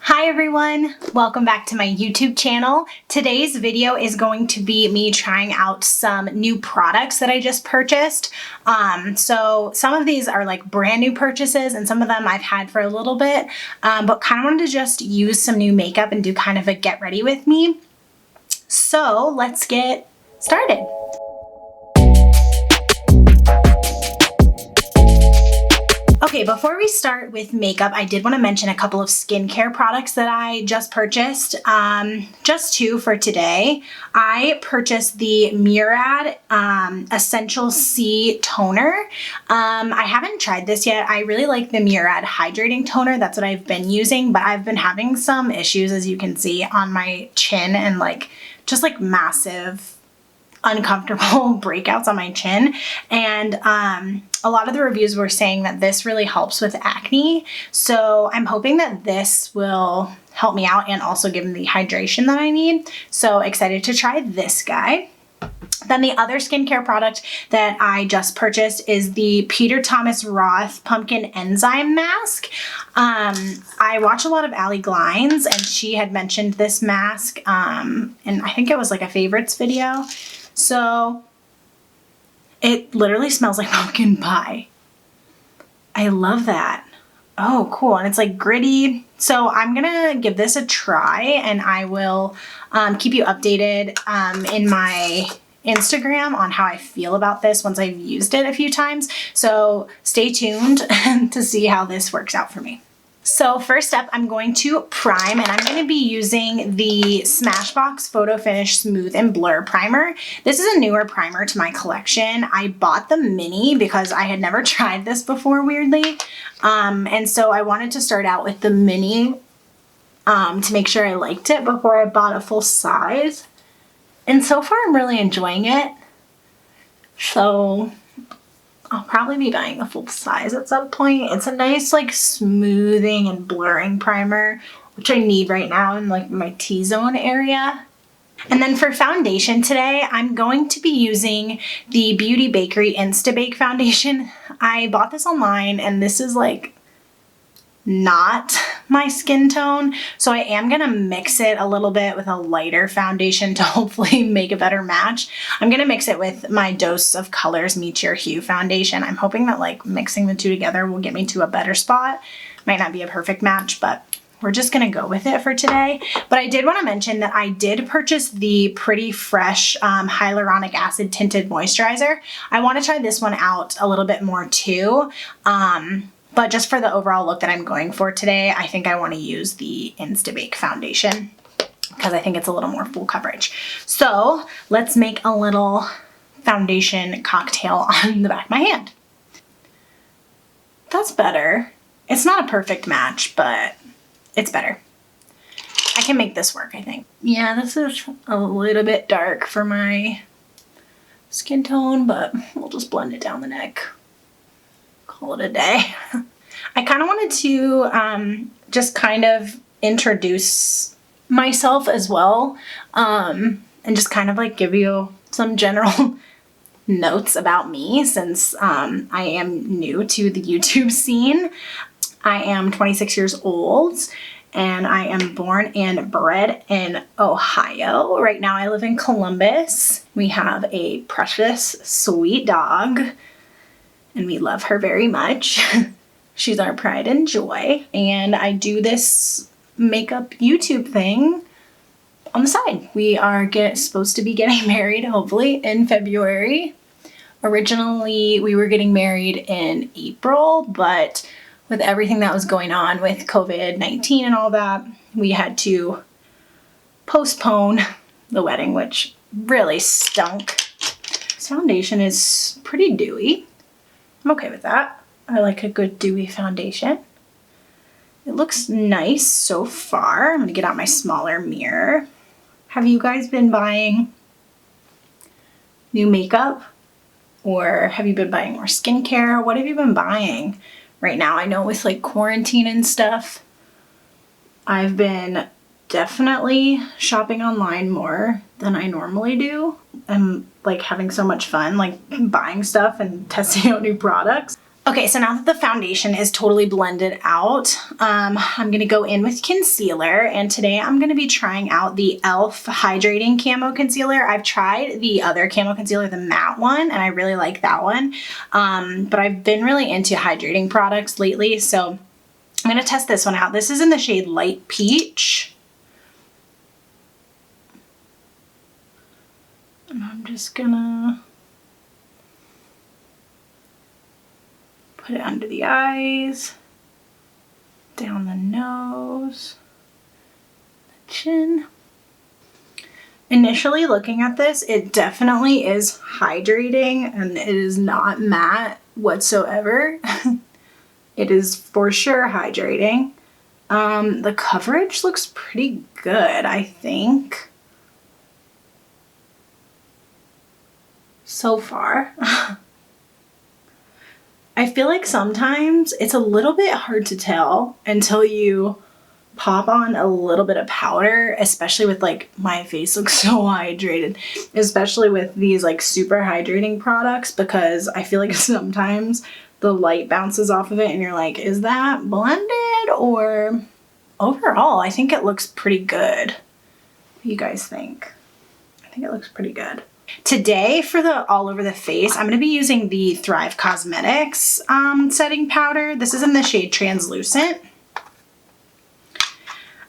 Hi everyone, welcome back to my YouTube channel. Today's video is going to be me trying out some new products that I just purchased. So some of these are like brand new purchases and some of them I've had for a little bit, but kind of wanted to just use some new makeup and do kind of a get ready with me. So let's get started. Okay, before we start with makeup, I did want to mention a couple of skincare products that I just purchased, just two for today. I purchased the Murad Essential C Toner. I haven't tried this yet. I really like the Murad Hydrating Toner. That's what I've been using, but I've been having some issues, as you can see, on my chin and just massive uncomfortable breakouts on my chin, and a lot of the reviews were saying that this really helps with acne, so I'm hoping that this will help me out and also give me the hydration that I need. So excited to try this guy. Then the other skincare product that I just purchased is the Peter Thomas Roth Pumpkin Enzyme Mask. I watch a lot of Allie Glines and she had mentioned this mask, and I think it was like a favorites video. So it literally smells like pumpkin pie. I love that. Oh, cool. And it's like gritty. So I'm gonna give this a try and I will keep you updated in my Instagram on how I feel about this once I've used it a few times. So stay tuned to see how this works out for me. So first up, I'm going to prime, and I'm going to be using the Smashbox Photo Finish Smooth and Blur Primer. This is a newer primer to my collection. I bought the mini because I had never tried this before, weirdly. And so I wanted to start out with the mini to make sure I liked it before I bought a full size. And so far, I'm really enjoying it. So I'll probably be buying a full size at some point. It's a nice smoothing and blurring primer, which I need right now in my T-zone area. And then for foundation today, I'm going to be using the Beauty Bakerie Insta Bake foundation. I bought this online and this is not my skin tone, so I am gonna mix it a little bit with a lighter foundation to hopefully make a better match. I'm gonna mix it with my Dose of Colors Meet Your Hue foundation. I'm hoping that mixing the two together will get me to a better spot. Might not be a perfect match, but we're just gonna go with it for today. But I did want to mention that I did purchase the Pretty Fresh Hyaluronic Acid Tinted Moisturizer. I want to try this one out a little bit more too. But just for the overall look that I'm going for today, I think I want to use the Instabake foundation because I think it's a little more full coverage. So let's make a little foundation cocktail on the back of my hand. That's better. It's not a perfect match, but it's better. I can make this work, I think. Yeah, this is a little bit dark for my skin tone, but we'll just blend it down the neck. Call it a day. I kind of wanted to just kind of introduce myself as well, and just kind of give you some general notes about me since I am new to the YouTube scene. I am 26 years old and I am born and bred in Ohio. Right now I live in Columbus. We have a precious, sweet dog and we love her very much. She's our pride and joy. And I do this makeup YouTube thing on the side. We are supposed to be getting married, hopefully, in February. Originally, we were getting married in April, but with everything that was going on with COVID-19 and all that, we had to postpone the wedding, which really stunk. This foundation is pretty dewy. I'm okay with that. I like a good dewy foundation. It looks nice so far. I'm gonna get out my smaller mirror. Have you guys been buying new makeup? Or have you been buying more skincare? What have you been buying right now? I know with quarantine and stuff, I've been definitely shopping online more than I normally do. I'm having so much fun buying stuff and testing out new products. Okay, so now that the foundation is totally blended out, I'm gonna go in with concealer, and today I'm gonna be trying out the e.l.f. Hydrating Camo Concealer. I've tried the other camo concealer, the matte one, and I really like that one. But I've been really into hydrating products lately, so I'm gonna test this one out. This is in the shade Light Peach. And I'm just gonna put it under the eyes, down the nose, the chin. Initially looking at this, it definitely is hydrating and it is not matte whatsoever. It is for sure hydrating. The coverage looks pretty good, I think, so far. I feel like sometimes it's a little bit hard to tell until you pop on a little bit of powder, especially with, like, my face looks so hydrated, especially with these like super hydrating products, because I feel like sometimes the light bounces off of it and you're like, is that blended? Or overall, I think it looks pretty good. What do you guys think? I think it looks pretty good. Today for the all over the face, I'm going to be using the Thrive Causemetics setting powder. This is in the shade Translucent.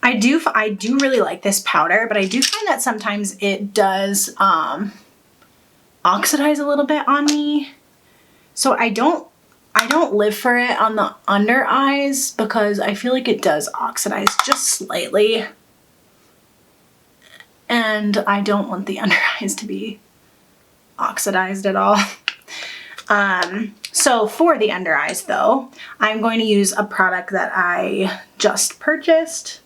I do really like this powder, but I do find that sometimes it does oxidize a little bit on me. So I don't live for it on the under eyes because I feel like it does oxidize just slightly. And I don't want the under eyes to be oxidized at all. So for the under eyes though, I'm going to use a product that I just purchased.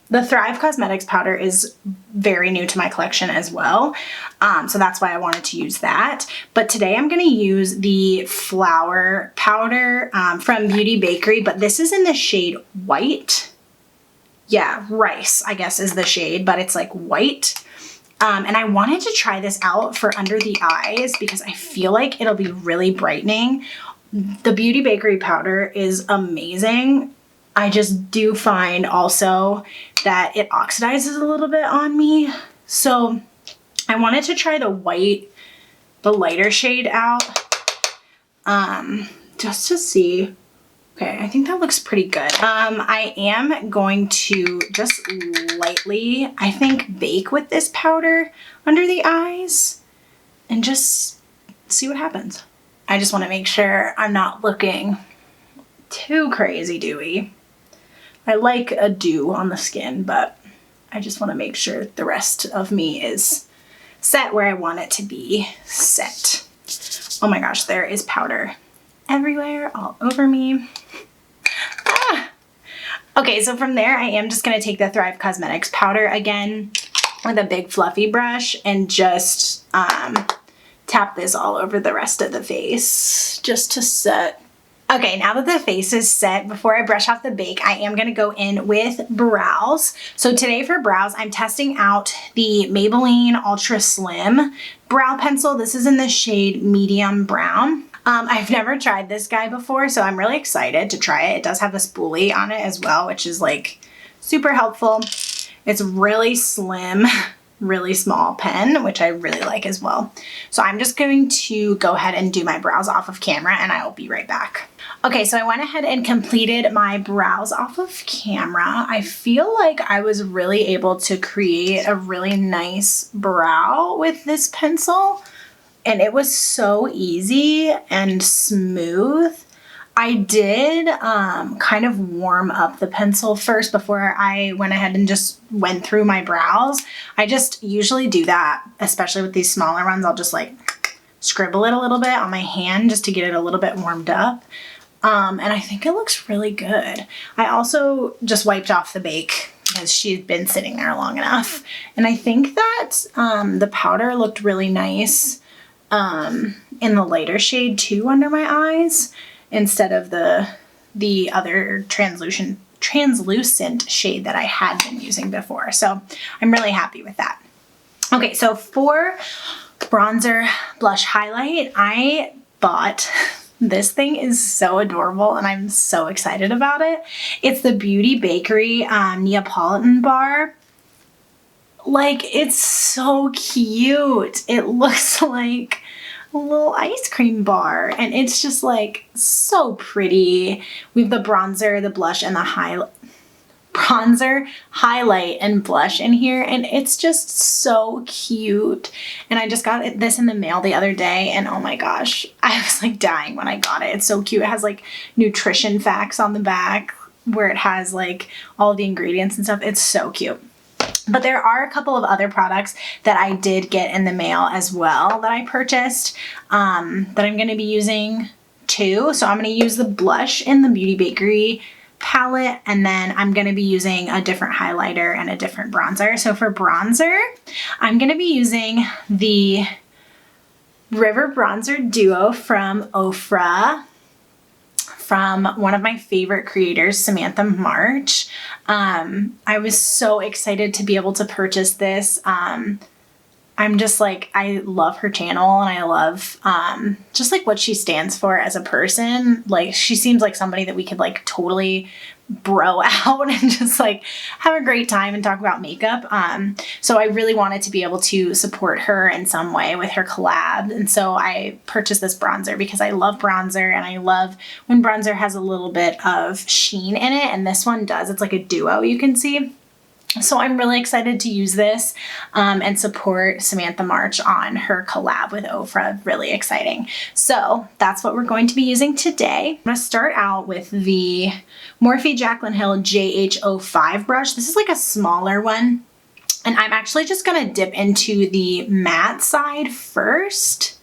The Thrive Causemetics powder is very new to my collection as well. So that's why I wanted to use that. But today I'm going to use the Flower powder from Beauty Bakerie, but this is in the shade White. Yeah, Rice, I guess is the shade, but it's like white. And I wanted to try this out for under the eyes because I feel like it'll be really brightening. The Beauty Bakerie powder is amazing. I just do find also that it oxidizes a little bit on me. So I wanted to try the white, the lighter shade out, just to see. Okay, I think that looks pretty good. I am going to just lightly, I think, bake with this powder under the eyes and just see what happens. I just want to make sure I'm not looking too crazy dewy. I like a dew on the skin, but I just want to make sure the rest of me is set where I want it to be set. Oh my gosh, there is powder everywhere, all over me. Ah. Okay, so from there, I am just going to take the Thrive Causemetics powder again with a big fluffy brush and just tap this all over the rest of the face just to set. Okay, now that the face is set, before I brush off the bake, I am going to go in with brows. So today for brows, I'm testing out the Maybelline Ultra Slim brow pencil. This is in the shade Medium Brown. I've never tried this guy before, so I'm really excited to try it. It does have a spoolie on it as well, which is like super helpful. It's really slim, really small pen, which I really like as well. So I'm just going to go ahead and do my brows off of camera and I will be right back. Okay, so I went ahead and completed my brows off of camera. I feel like I was really able to create a really nice brow with this pencil, and it was so easy and smooth. I did kind of warm up the pencil first before I went ahead and just went through my brows. I just usually do that, especially with these smaller ones. I'll just like scribble it a little bit on my hand just to get it a little bit warmed up. And I think it looks really good. I also just wiped off the bake because she's been sitting there long enough. And I think that the powder looked really nice in the lighter shade too under my eyes, instead of the other translucent shade that I had been using before. So I'm really happy with that. Okay, so for bronzer blush highlight, I bought This thing is so adorable and I'm so excited about it. It's the Beauty Bakerie Neopolitan bar. Like, it's so cute. It looks like a little ice cream bar and it's just like so pretty. We have the bronzer, the blush, and the bronzer, highlight, and blush in here, and it's just so cute. And I just got this in the mail the other day, and oh my gosh, I was like dying when I got it. It's so cute. It has like nutrition facts on the back where it has like all the ingredients and stuff. It's so cute. But there are a couple of other products that I did get in the mail as well that I purchased that I'm going to be using too. So I'm going to use the blush in the Beauty Bakerie palette, and then I'm going to be using a different highlighter and a different bronzer. So for bronzer, I'm going to be using the River Bronzer Duo from Ofra, from one of my favorite creators, Samantha March. I was so excited to be able to purchase this. I'm just like, I love her channel and I love just like what she stands for as a person. Like, she seems like somebody that we could like totally bro out and just like have a great time and talk about makeup. So I really wanted to be able to support her in some way with her collab. And so I purchased this bronzer because I love bronzer and I love when bronzer has a little bit of sheen in it. And this one does. It's like a duo, you can see. So I'm really excited to use this and support Samantha March on her collab with Ofra. Really exciting. So that's what we're going to be using today. I'm going to start out with the Morphe Jaclyn Hill JH05 brush. This is like a smaller one. And I'm actually just going to dip into the matte side first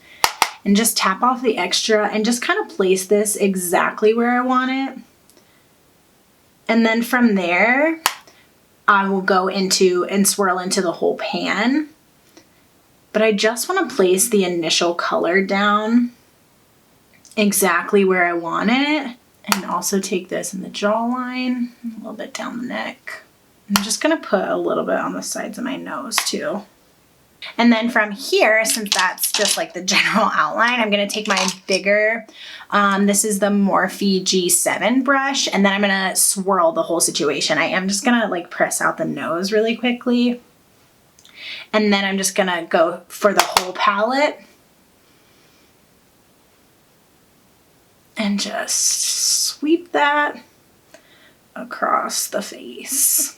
and just tap off the extra and just kind of place this exactly where I want it. And then from there, I will go into and swirl into the whole pan. But I just want to place the initial color down exactly where I want it. And also take this in the jawline, a little bit down the neck. I'm just going to put a little bit on the sides of my nose too. And then from here, since that's just like the general outline, I'm going to take my bigger, this is the Morphe G7 brush, and then I'm going to swirl the whole situation. I am just going to like press out the nose really quickly. And then I'm just going to go for the whole palette. And just sweep that across the face.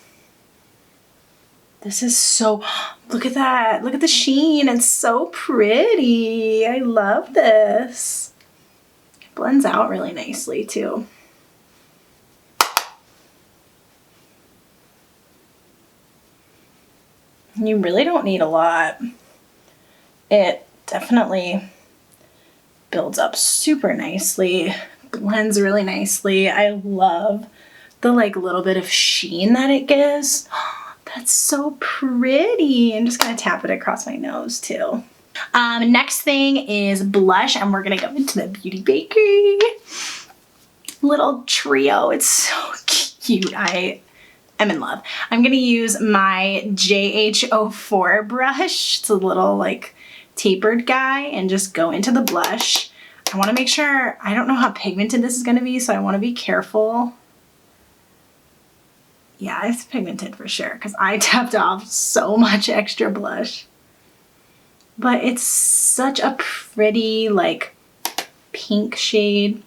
This is so, look at that. Look at the sheen. It's so pretty. I love this. It blends out really nicely too. You really don't need a lot. It definitely builds up super nicely, blends really nicely. I love the like little bit of sheen that it gives. That's so pretty. I'm just gonna tap it across my nose too. Next thing is blush, and we're gonna go into the Beauty Bakerie little trio. It's so cute. I am in love. I'm gonna use my JH04 brush. It's a little like tapered guy, and just go into the blush. I wanna make sure, I don't know how pigmented this is gonna be, so I wanna be careful. Yeah, it's pigmented for sure because I tapped off so much extra blush. But it's such a pretty like pink shade.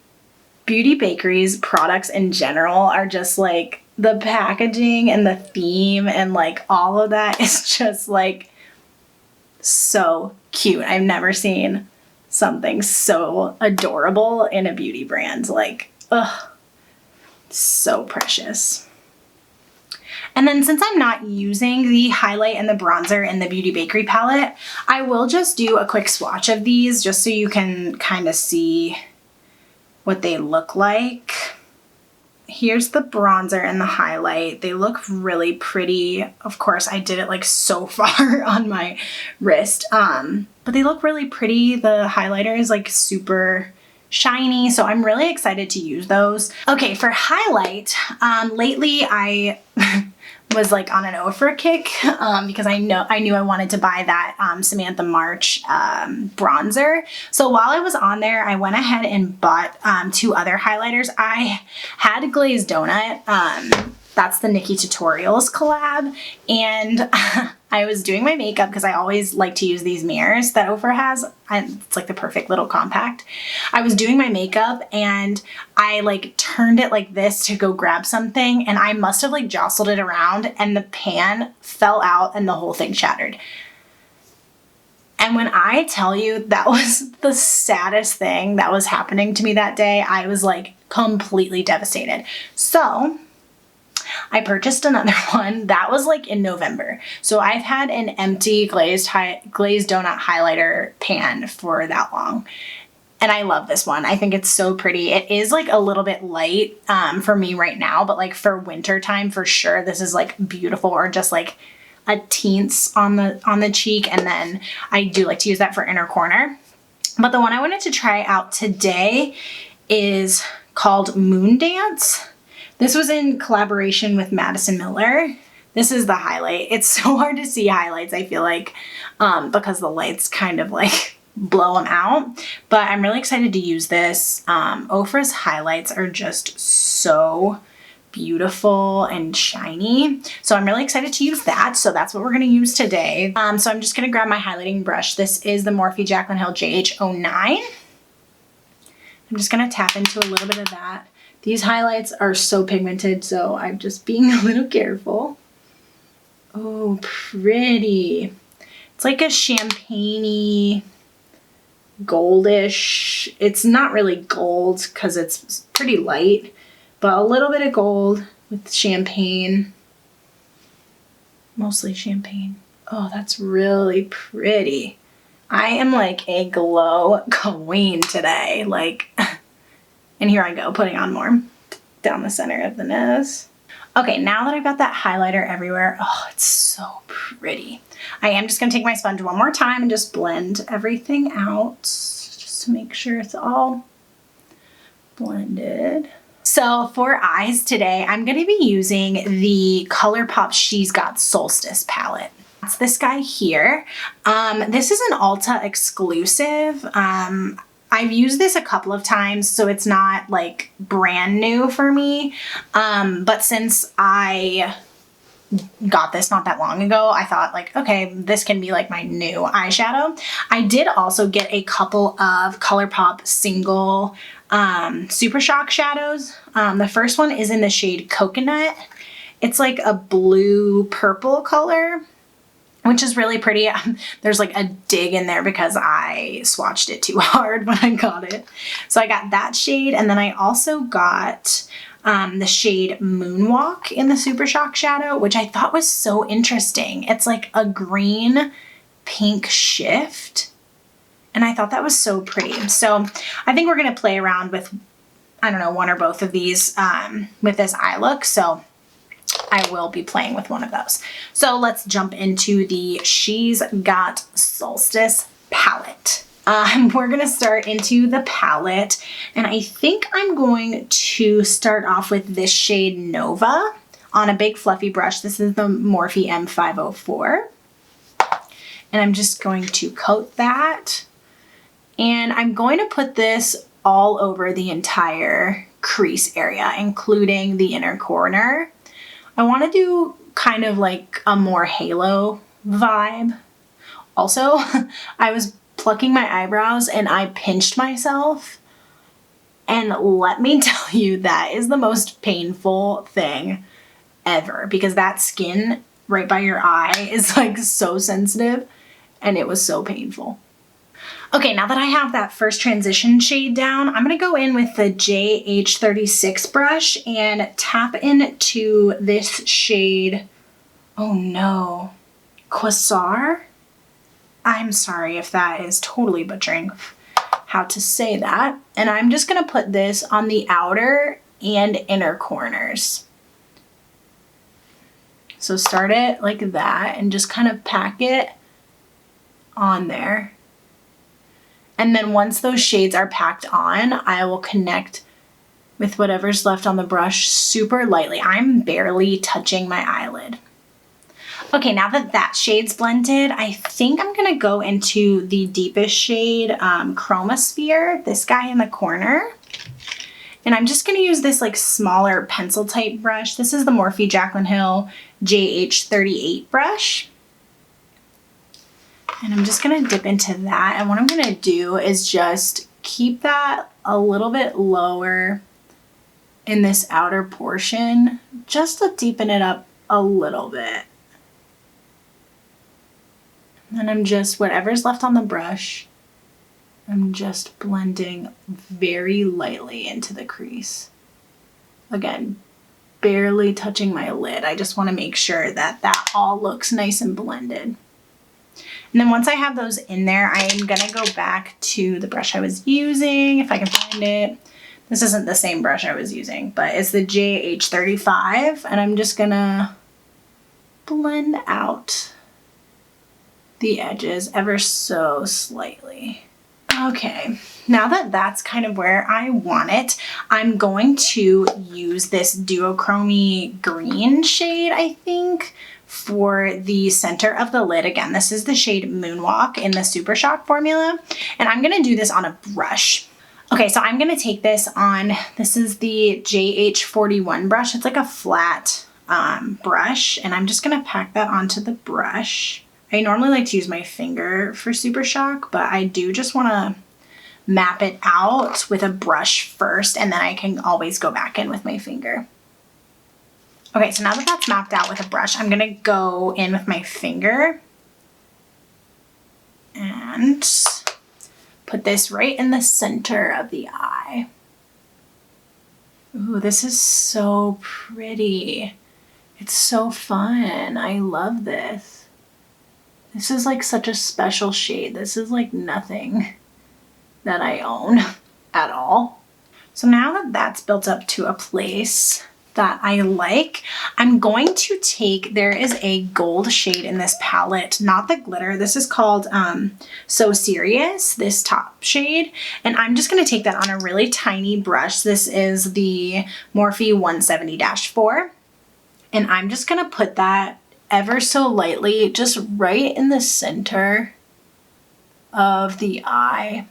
Beauty Bakerie's products in general are just like the packaging and the theme and like all of that is just like so cute. I've never seen something so adorable in a beauty brand. Like, ugh, so precious. And then since I'm not using the highlight and the bronzer in the Beauty Bakerie palette, I will just do a quick swatch of these just so you can kind of see what they look like. Here's the bronzer and the highlight. They look really pretty. Of course, I did it like so far on my wrist, but they look really pretty. The highlighter is like super shiny, so I'm really excited to use those. Okay, for highlight, lately I was like on an Ofra kick because I knew I wanted to buy that Samantha March bronzer. So while I was on there, I went ahead and bought 2 other highlighters. I had Glazed Donut. That's the NikkieTutorials collab. And I was doing my makeup because I always like to use these mirrors that Ofra has. It's like the perfect little compact. I was doing my makeup and I like turned it like this to go grab something, and I must have like jostled it around and the pan fell out and the whole thing shattered. And when I tell you that was the saddest thing that was happening to me that day, I was like completely devastated. So I purchased another one. That was like in November. So I've had an empty glazed donut highlighter pan for that long. And I love this one. I think it's so pretty. It is like a little bit light for me right now, but like for winter time for sure, this is like beautiful, or just like a teens on the cheek. And then I do like to use that for inner corner. But the one I wanted to try out today is called Moondance. This was in collaboration with Madison Miller. This is the highlight. It's so hard to see highlights, I feel like, because the lights kind of like blow them out. But I'm really excited to use this. Ofra's highlights are just so beautiful and shiny. So I'm really excited to use that. So that's what we're going to use today. So I'm just going to grab my highlighting brush. This is the Morphe Jaclyn Hill JH09. I'm just going to tap into a little bit of that. These highlights are so pigmented, so I'm just being a little careful. Oh, pretty. It's like a champagne-y, goldish. It's not really gold because it's pretty light, but a little bit of gold with champagne. Mostly champagne. Oh, that's really pretty. I am like a glow queen today. Like, and here I go, putting on more down the center of the nose. Okay, now that I've got that highlighter everywhere, oh, it's so pretty. I am just gonna take my sponge one more time and just blend everything out, just to make sure it's all blended. So for eyes today, I'm gonna be using the Colourpop She's Got Solstice palette. That's this guy here. This is an Ulta exclusive. I've used this a couple of times, so it's not like brand new for me. But since I got this not that long ago, I thought like, okay, this can be like my new eyeshadow. I did also get a couple of Colourpop single Super Shock shadows. The first one is in the shade Coconut. It's like a blue purple color, which is really pretty. There's like a dig in there because I swatched it too hard when I got it. So I got that shade, and then I also got the shade Moonwalk in the Super Shock shadow, which I thought was so interesting. It's like a green pink shift, and I thought that was so pretty. So I think we're gonna play around with, I don't know, one or both of these with this eye look. So I will be playing with one of those. So let's jump into the She's Got Solstice palette. We're gonna start into the palette, and I think I'm going to start off with this shade Nova on a big fluffy brush. This is the Morphe M504. And I'm just going to coat that. And I'm going to put this all over the entire crease area, including the inner corner. I want to do kind of like a more halo vibe. Also, I was plucking my eyebrows and I pinched myself. And let me tell you, that is the most painful thing ever, because that skin right by your eye is like so sensitive, and it was so painful. Okay, now that I have that first transition shade down, I'm gonna go in with the JH36 brush and tap into this shade, oh no, Quasar? I'm sorry if that is totally butchering how to say that. And I'm just gonna put this on the outer and inner corners. So start it like that and just kind of pack it on there. And then once those shades are packed on, I will connect with whatever's left on the brush super lightly. I'm barely touching my eyelid. Okay, now that that shade's blended, I think I'm gonna go into the deepest shade, Chromosphere, this guy in the corner. And I'm just gonna use this like smaller pencil type brush. This is the Morphe Jaclyn Hill JH38 brush. And I'm just gonna dip into that. And what I'm gonna do is just keep that a little bit lower in this outer portion, just to deepen it up a little bit. And then I'm just, whatever's left on the brush, I'm just blending very lightly into the crease. Again, barely touching my lid. I just want to make sure that that all looks nice and blended. And then once I have those in there, I'm going to go back to the brush I was using, if I can find it. This isn't the same brush I was using, but it's the JH35, and I'm just going to blend out the edges ever so slightly. Okay, now that that's kind of where I want it, I'm going to use this duochromy green shade, I think, for the center of the lid. Again, this is the shade Moonwalk in the Super Shock formula, and I'm gonna do this on a brush. Okay, so I'm gonna take this on, this is the JH41 brush. It's like a flat brush, and I'm just gonna pack that onto the brush. I normally like to use my finger for Super Shock, but I do just want to map it out with a brush first, and then I can always go back in with my finger. Okay, so now that that's mapped out with a brush, I'm going to go in with my finger and put this right in the center of the eye. Ooh, this is so pretty. It's so fun. I love this. This is like such a special shade. This is like nothing that I own at all. So now that that's built up to a place that I like, I'm going to take, there is a gold shade in this palette, not the glitter. This is called So Serious, this top shade. And I'm just gonna take that on a really tiny brush. This is the Morphe 170-4. And I'm just gonna put that ever so lightly, just right in the center of the eye.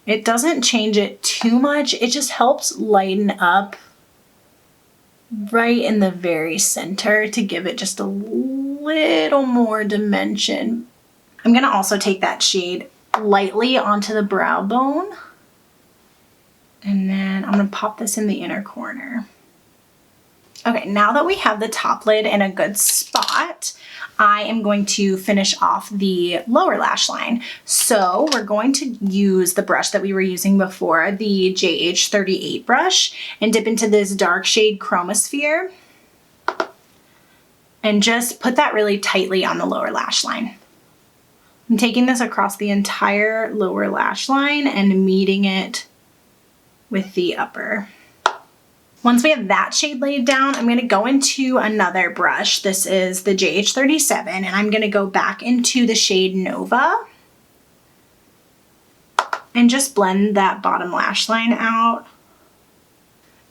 It doesn't change it too much. It just helps lighten up right in the very center to give it just a little more dimension. I'm gonna also take that shade lightly onto the brow bone. And then I'm gonna pop this in the inner corner. Okay, now that we have the top lid in a good spot, I am going to finish off the lower lash line. So we're going to use the brush that we were using before, the JH38 brush, and dip into this dark shade Chromosphere and just put that really tightly on the lower lash line. I'm taking this across the entire lower lash line and meeting it with the upper. Once we have that shade laid down, I'm going to go into another brush. This is the JH37, and I'm going to go back into the shade Nova and just blend that bottom lash line out.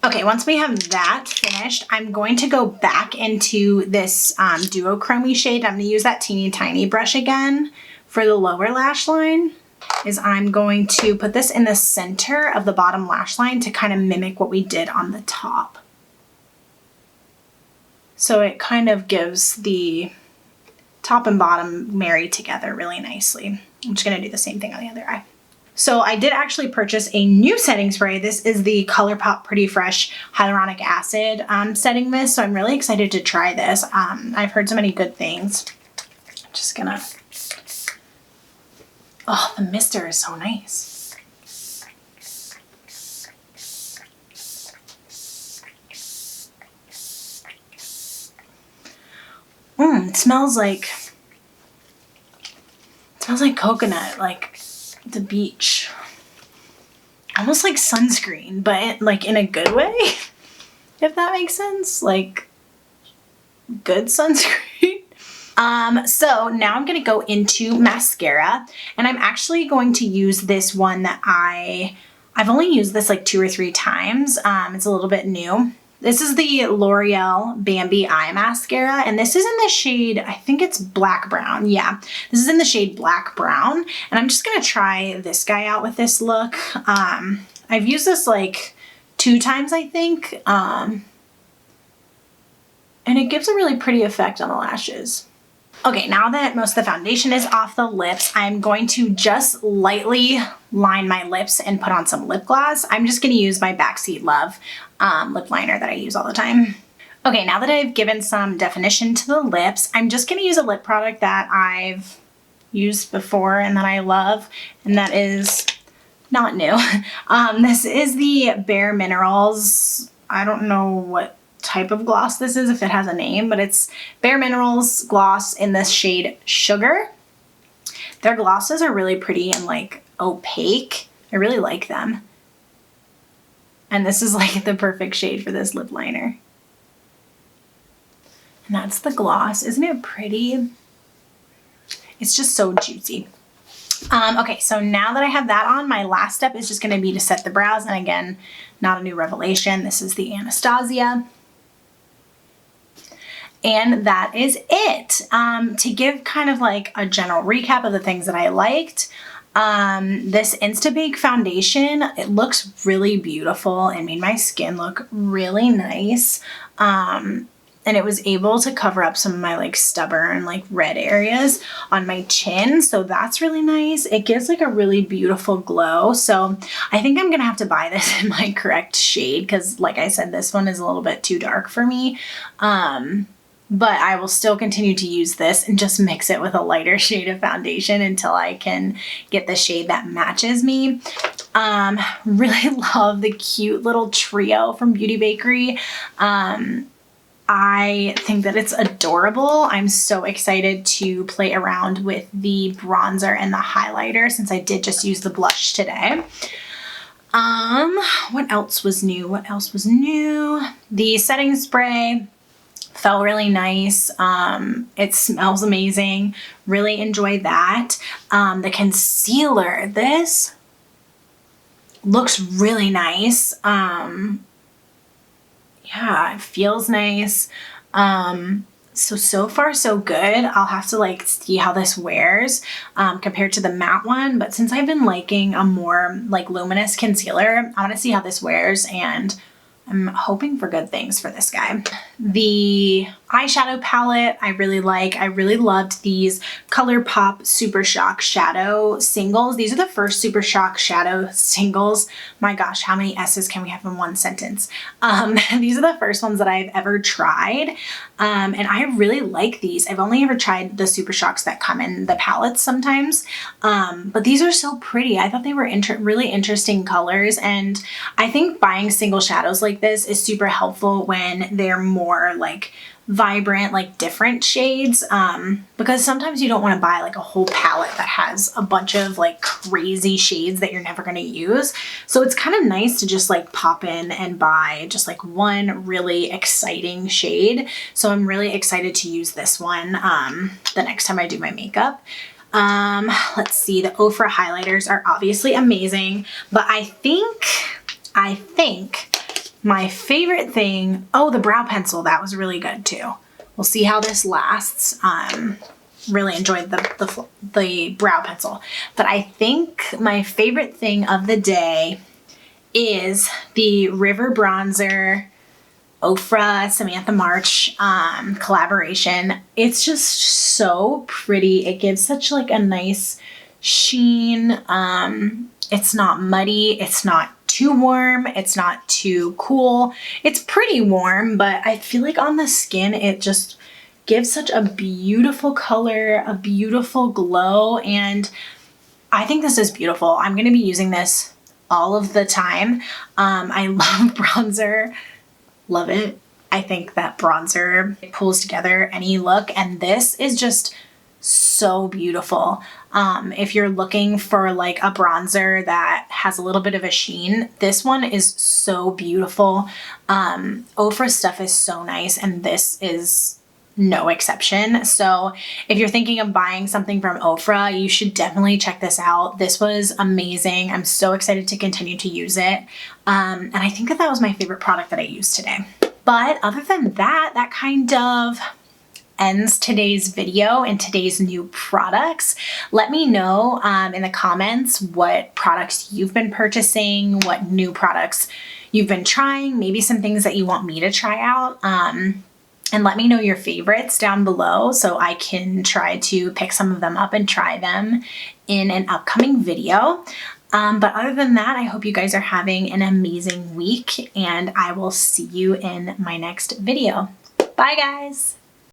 Okay, once we have that finished, I'm going to go back into this duochromy shade. I'm going to use that teeny tiny brush again for the lower lash line. I'm going to put this in the center of the bottom lash line to kind of mimic what we did on the top. So it kind of gives the top and bottom married together really nicely. I'm just going to do the same thing on the other eye. So I did actually purchase a new setting spray. This is the Colourpop Pretty Fresh Hyaluronic Acid setting mist. So I'm really excited to try this. I've heard so many good things. I'm just gonna... Oh, the mister is so nice. It smells like coconut, like the beach. Almost like sunscreen, but like in a good way, if that makes sense. Like good sunscreen. So now I'm going to go into mascara, and I'm actually going to use this one that I I've only used this like 2 or 3 times. It's a little bit new. This is the L'Oreal Bambi Eye Mascara, and this is in the shade, I think it's black brown. Yeah, this is in the shade black brown, and I'm just gonna try this guy out with this look. I've used this like 2 times, I think, and it gives a really pretty effect on the lashes. Okay, now that most of the foundation is off the lips, I'm going to just lightly line my lips and put on some lip gloss. I'm just gonna use my Backseat Love lip liner that I use all the time. Okay, now that I've given some definition to the lips, I'm just gonna use a lip product that I've used before and that I love, and that is not new. This is the Bareminerals. I don't know what type of gloss this is, if it has a name, but it's Bareminerals gloss in this shade Sugar. Their glosses are really pretty and like opaque. I really like them. And this is like the perfect shade for this lip liner. And that's the gloss. Isn't it pretty? It's just so juicy. Okay, so now that I have that on, my last step is just gonna be to set the brows. And again, not a new revelation. This is the Anastasia. And that is it. To give kind of like a general recap of the things that I liked, this Instabake foundation, it looks really beautiful and made my skin look really nice. And it was able to cover up some of my like stubborn like red areas on my chin. So that's really nice. It gives like a really beautiful glow. So I think I'm gonna have to buy this in my correct shade because like I said, this one is a little bit too dark for me. But I will still continue to use this and just mix it with a lighter shade of foundation until I can get the shade that matches me. Really love the cute little trio from Beauty Bakerie. I think that it's adorable. I'm so excited to play around with the bronzer and the highlighter since I did just use the blush today. What else was new? What else was new? The setting spray felt really nice. It smells amazing. Really enjoyed that. The concealer, this looks really nice. Yeah, it feels nice. So far so good. I'll have to like see how this wears compared to the matte one, but since I've been liking a more like luminous concealer, I want to see how this wears, and I'm hoping for good things for this guy. The eyeshadow palette I really like. I really loved these Colourpop Super Shock Shadow Singles. These are the first Super Shock Shadow Singles. My gosh, how many S's can we have in one sentence? These are the first ones that I've ever tried. And I really like these. I've only ever tried the Super Shocks that come in the palettes sometimes. But these are so pretty. I thought they were really interesting colors. And I think buying single shadows like this is super helpful when they're more like vibrant, like different shades, because sometimes you don't want to buy like a whole palette that has a bunch of like crazy shades that you're never going to use. So it's kind of nice to just like pop in and buy just like one really exciting shade. So I'm really excited to use this one the next time I do my makeup. Let's see, the Ofra highlighters are obviously amazing, but I think my favorite thing, oh, the brow pencil, that was really good too. We'll see how this lasts. Really enjoyed the brow pencil. But I think my favorite thing of the day is the River Bronzer Ofra Samantha March collaboration. It's just so pretty. It gives such like a nice sheen. It's not muddy. It's not too warm. It's not too cool. It's pretty warm, but I feel like on the skin, it just gives such a beautiful color, a beautiful glow. And I think this is beautiful. I'm going to be using this all of the time. I love bronzer. Love it. I think that bronzer pulls together any look, and this is just so beautiful. If you're looking for like a bronzer that has a little bit of a sheen, this one is so beautiful. Ofra stuff is so nice, and this is no exception. So if you're thinking of buying something from Ofra, you should definitely check this out. This was amazing. I'm so excited to continue to use it. And I think that was my favorite product that I used today. But other than that, that kind of ends today's video and today's new products. Let me know in the comments what products you've been purchasing, what new products you've been trying, maybe some things that you want me to try out. And let me know your favorites down below so I can try to pick some of them up and try them in an upcoming video. But other than that, I hope you guys are having an amazing week, and I will see you in my next video. Bye guys!